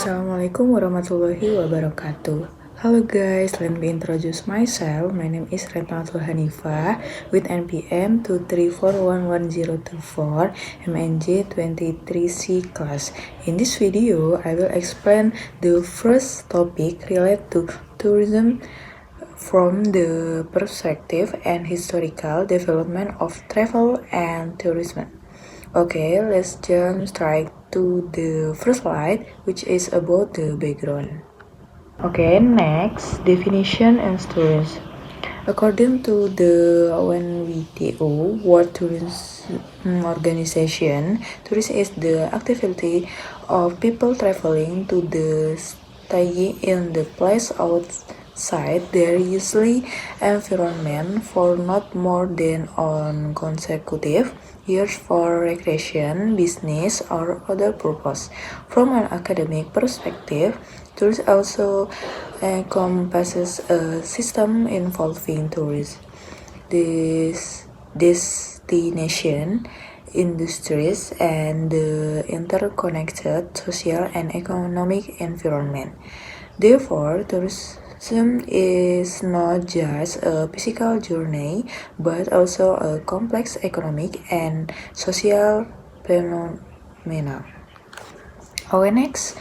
Assalamualaikum warahmatullahi wabarakatuh. Hello guys, let me introduce myself. My name is Retnatul Hanifah with NPM 234111024 MNJ 23C class. In this video, I will explain the first topic related to tourism from the perspective and historical development of travel and tourism. Okay, let's jump straight to the first slide, which is about the background. Okay, next, definition and stories. According to the WTO, World Tourism Organization, tourism is the activity of people traveling to the stay in the place outside their usually environment for not more than on consecutive years for recreation, business, or other purpose. From an academic perspective, tourism also encompasses a system involving tourism, destination, industries, and the interconnected social and economic environment. Therefore, tourism is not just a physical journey, but also a complex economic and social phenomenon. Our next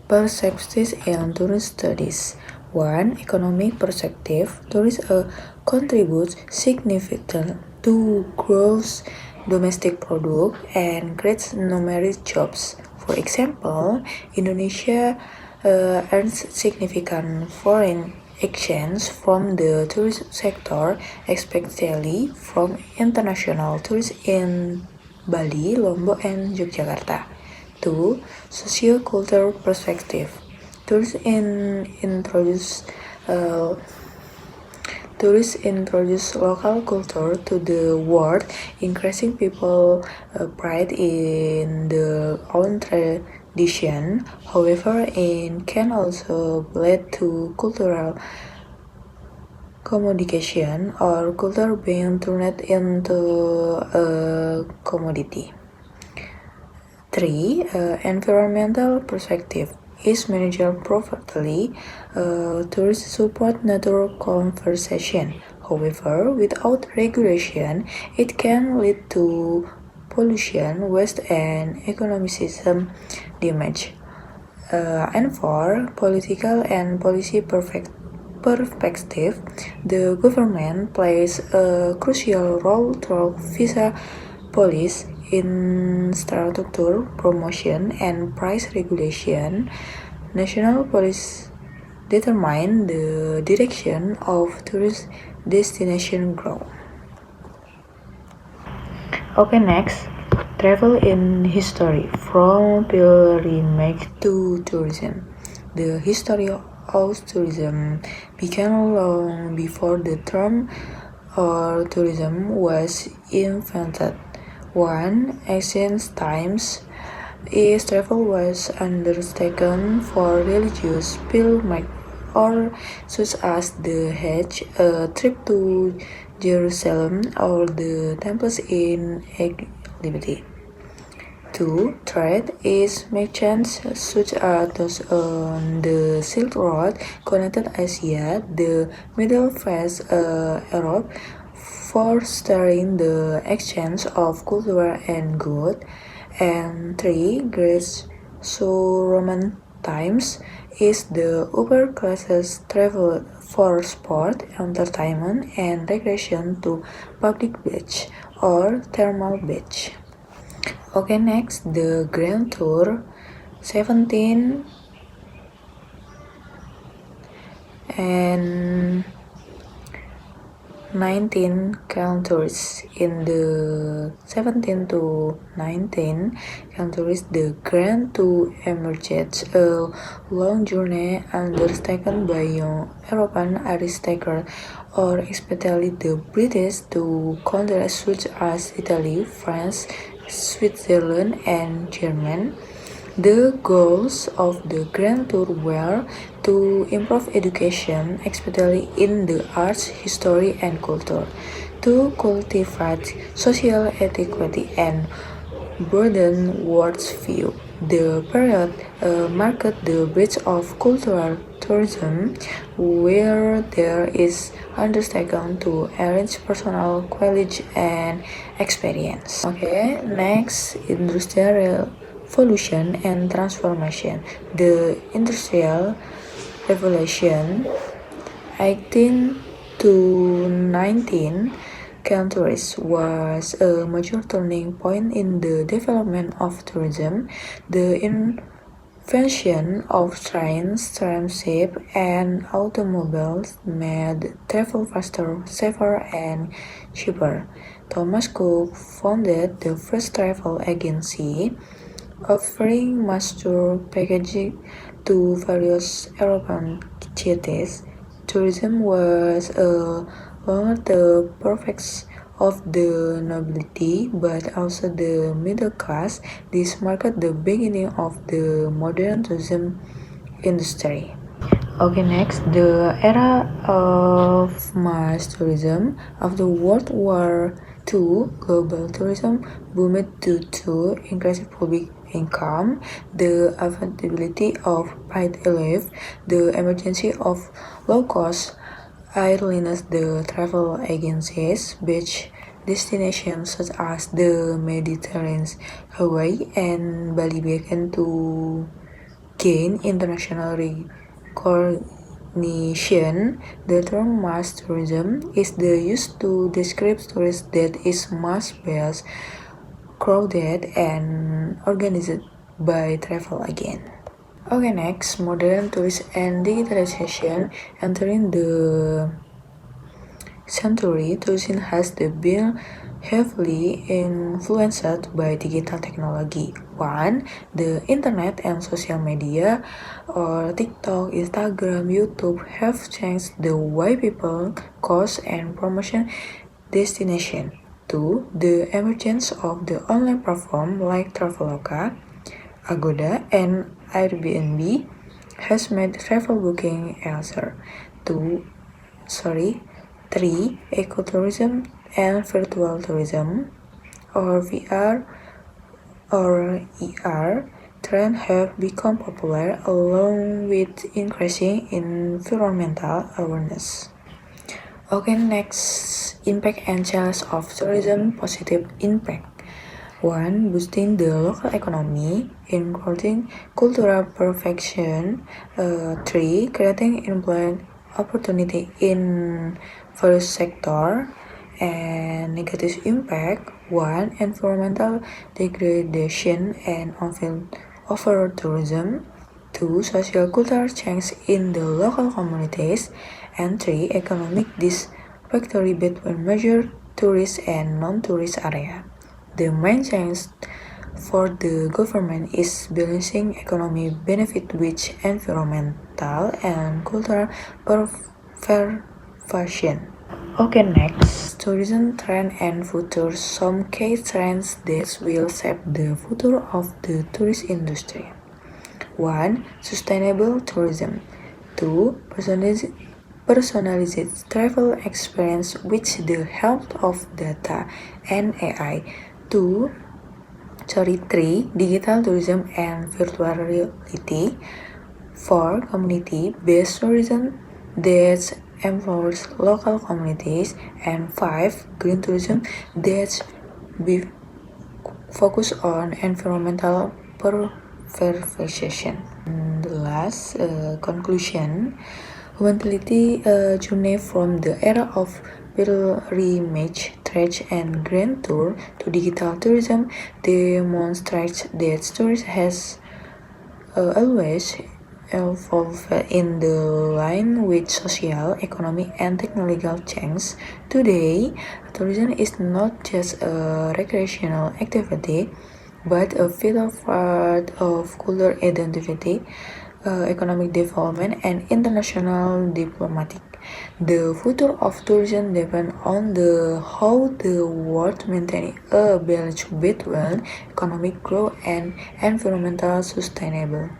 perspectives in tourism studies. 1. Economic perspective. Tourism contributes significantly to gross domestic product and creates numerous jobs. For example, Indonesia earns significant foreign exchange from the tourism sector, especially from international tourists in Bali, Lombok, and Yogyakarta. 2. Socio-cultural perspective. Tourists introduce local culture to the world, increasing people pride in their own tradition. However, it can also lead to cultural commodification or culture being turned into a commodity. 3. Environmental perspective. Is managed properly, tourists support nature conservation. However, without regulation, it can lead to pollution, waste, and economicism damage. And 4. Political and policy perspective, the government plays a crucial role through visa policy, infrastructure promotion, and price regulation. National policies determine the direction of tourist destination growth. Okay, next, travel in history, from pilgrimage to tourism. The history of tourism began long before the term or tourism was invented. 1. Ancient times, travel was undertaken for religious pilgrimage or such as the Hajj, a trip to Jerusalem, or the temples in Egypt. 2. Trade is merchants such as those on the Silk Road connected Asia, the Middle East, Europe, fostering the exchange of culture and goods. And 3. Greco-Roman times is the upper classes traveled for sport, entertainment, and recreation to public beach or thermal beach. Okay, next, the Grand Tour 17 and 19 countries. In the 17 to 19 countries, the Grand Tour emerged, a long journey undertaken by young European aristocrats, or especially the British, to countries such as Italy, France, Switzerland, and Germany. The goals of the Grand Tour were to improve education, especially in the arts, history, and culture, to cultivate social equity, and broaden world's view. The period marked the bridge of cultural tourism, where there is undertaken to enrich personal knowledge and experience. Okay, next, industrial revolution and transformation. The industrial revolution 18 to 19 countries was a major turning point in the development of tourism. The invention of trains, steamship, and automobiles made travel faster, safer, and cheaper. Thomas Cook founded the first travel agency, offering master packages to various European cities. Tourism was longer the purpose of the nobility, but also the middle class. This marked the beginning of the modern tourism industry. Okay, next, the era of mass tourism. After World War II, global tourism boomed due to increased public income, the availability of paid leave, the emergence of low-cost airlines, the travel agencies, beach destinations such as the Mediterranean, Hawaii, and Bali began to gain international recognition. The term mass tourism is used to describe tourism that is mass-based, crowded, and organized by travel agents. Okay, next, modern tourism and digitalization. Entering the century, tourism has been heavily influenced by digital technology. 1. The internet and social media, or TikTok, Instagram, YouTube, have changed the way people cost and promotion destination. 2. The emergence of the online platform like Traveloka, Agoda, and Airbnb has made travel booking easier. 3. Ecotourism and virtual tourism, or VR or ER, trends have become popular along with increasing environmental awareness. Okay, next, impact and challenge of tourism. Positive impact. 1. Boosting the local economy, including cultural perfection. 3. Creating employment opportunity in various sectors. And negative impact. 1. Environmental degradation and over tourism. 2. Social cultural change in the local communities. And 3. Economic disparity between major tourist and non-tourist area. The main challenge for the government is balancing economic benefit with environmental and cultural preservation. Okay, next, tourism trend and future. Some key trends that will shape the future of the tourist industry. 1. Sustainable tourism. 2. Personalized travel experience with the help of data and AI. 3. Digital tourism and virtual reality. 4. Community-based tourism that empowers local communities. And 5. Green tourism that focus on environmental preservation. And the last conclusion, humanity journey from the era of pilgrimage, trade, and grand tour to digital tourism demonstrates that tourism has always evolved in the line with social, economic, and technological change. Today, tourism is not just a recreational activity, but a vital part of cultural identity, economic development, and international diplomatic. The future of tourism depends on how the world maintains a balance between economic growth and environmental sustainability.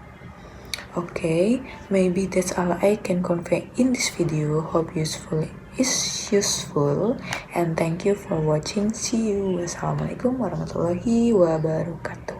Okay, maybe that's all I can convey in this video. Hope useful is useful, and thank you for watching. See you. Wassalamualaikum warahmatullahi wabarakatuh.